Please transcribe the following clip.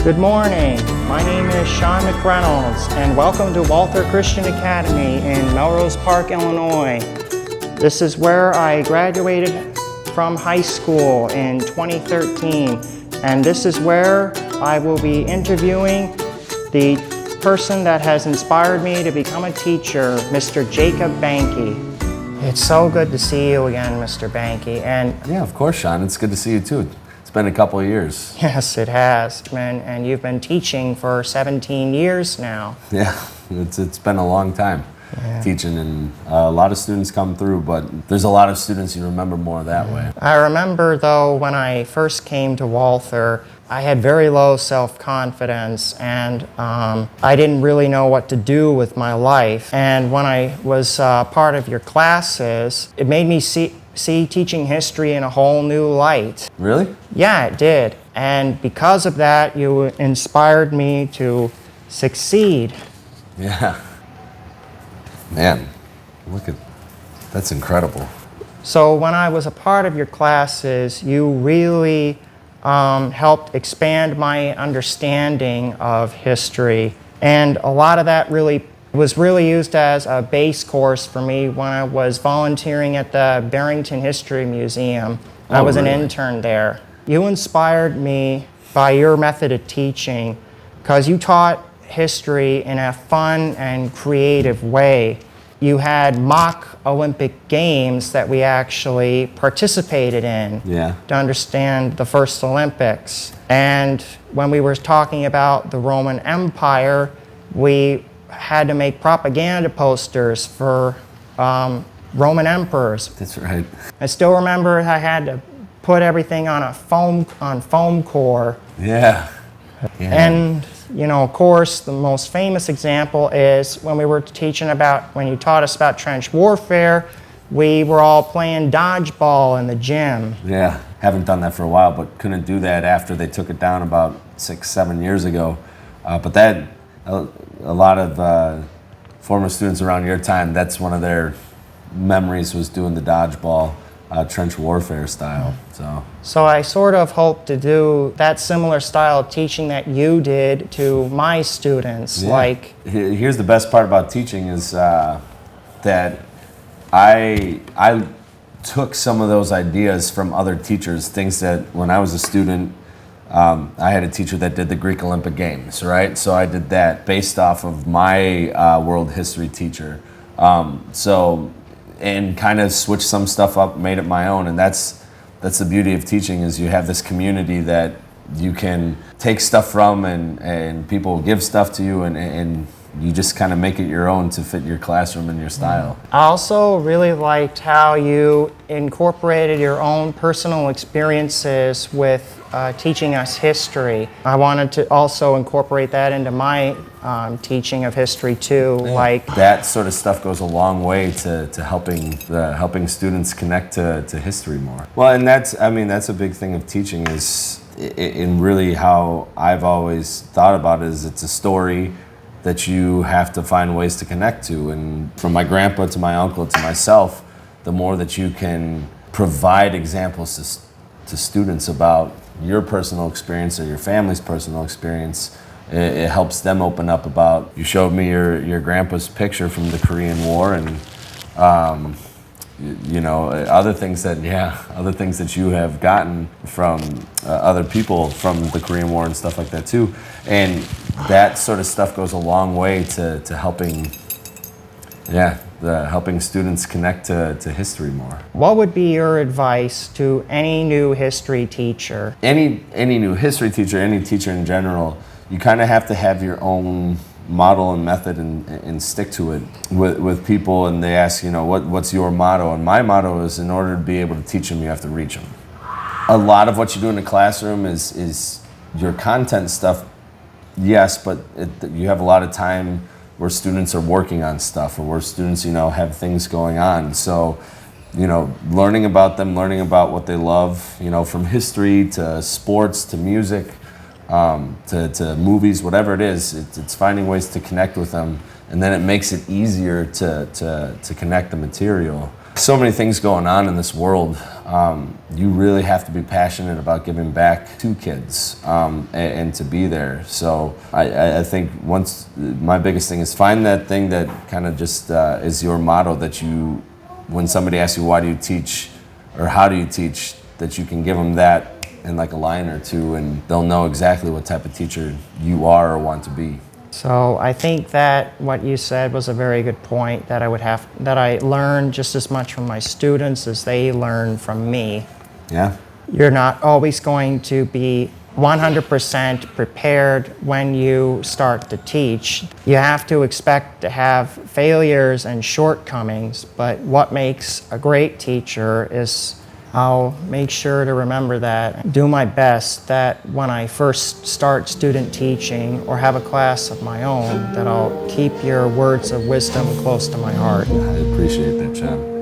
Good morning. My name is Sean McReynolds, and welcome to Walther Christian Academy in Melrose Park, Illinois. This is where I graduated from high school in 2013, and this is where I will be interviewing the person that has inspired me to become a teacher, Mr. Jacob Banke. It's so good to see you again, Mr. Banke. And yeah, of course, Sean. It's good to see you too. It's been a couple of years. Yes, it has, and you've been teaching for 17 years now. Yeah, it's been a long time teaching, and a lot of students come through, but there's a lot of students you remember more that way. I remember, though, when I first came to Walther, I had very low self-confidence, and I didn't really know what to do with my life. And when I was part of your classes, it made me see teaching history in a whole new light. Really? Yeah, it did. And because of that, you inspired me to succeed. Yeah. Man, that's incredible. So when I was a part of your classes, you really helped expand my understanding of history. And a lot of that was really used as a base course for me when I was volunteering at the Barrington History Museum. I was an intern there. You inspired me by your method of teaching because you taught history in a fun and creative way. You had mock Olympic Games that we actually participated in to understand the first Olympics. And when we were talking about the Roman Empire, we had to make propaganda posters for Roman emperors. That's right. I still remember I had to put everything on foam core. Yeah. And of course, the most famous example is when you taught us about trench warfare, we were all playing dodgeball in the gym. Yeah, haven't done that for a while, but couldn't do that after they took it down about 6-7 years ago. But a lot of former students around your time, that's one of their memories, was doing the dodgeball trench warfare style. So I sort of hope to do that similar style of teaching that you did to my students. Yeah. Here's the best part about teaching is that I took some of those ideas from other teachers, things that when I was a student, I had a teacher that did the Greek Olympic Games, right? So I did that based off of my world history teacher. And kind of switched some stuff up, made it my own, and that's the beauty of teaching, is you have this community that you can take stuff from, and people give stuff to you, and you just kind of make it your own to fit your classroom and your style. I also really liked how you incorporated your own personal experiences with teaching us history. I wanted to also incorporate that into my teaching of history too. Yeah. That sort of stuff goes a long way to helping students connect to history more. Well, and that's a big thing of teaching, is in really how I've always thought about it, is it's a story that you have to find ways to connect to. And from my grandpa to my uncle to myself, the more that you can provide examples to students about your personal experience or your family's personal experience, it helps them open up about. You showed me your grandpa's picture from the Korean War, and other things that you have gotten from other people from the Korean War and stuff like that too. And that sort of stuff goes a long way to helping students connect to history more. What would be your advice to any new history teacher? Any new history teacher, any teacher in general, you kind of have to have your own model and method and stick to it with people, and they ask, what's your motto? And my motto is, in order to be able to teach them, you have to reach them. A lot of what you do in the classroom is your content stuff, yes, but you have a lot of time where students are working on stuff, or where students, have things going on. So, learning about them, learning about what they love, from history to sports to music, to movies, whatever it is, it's finding ways to connect with them, and then it makes it easier to connect the material. So many things going on in this world. You really have to be passionate about giving back to kids and to be there. So I think my biggest thing is find that thing that kind of just is your motto, that you, when somebody asks you why do you teach or how do you teach, that you can give them that in like a line or two and they'll know exactly what type of teacher you are or want to be. So I think that what you said was a very good point, that I learn just as much from my students as they learn from me. Yeah. You're not always going to be 100% prepared when you start to teach. You have to expect to have failures and shortcomings, but what makes a great teacher is I'll make sure to remember that, do my best that when I first start student teaching or have a class of my own, that I'll keep your words of wisdom close to my heart. I appreciate that, Chad.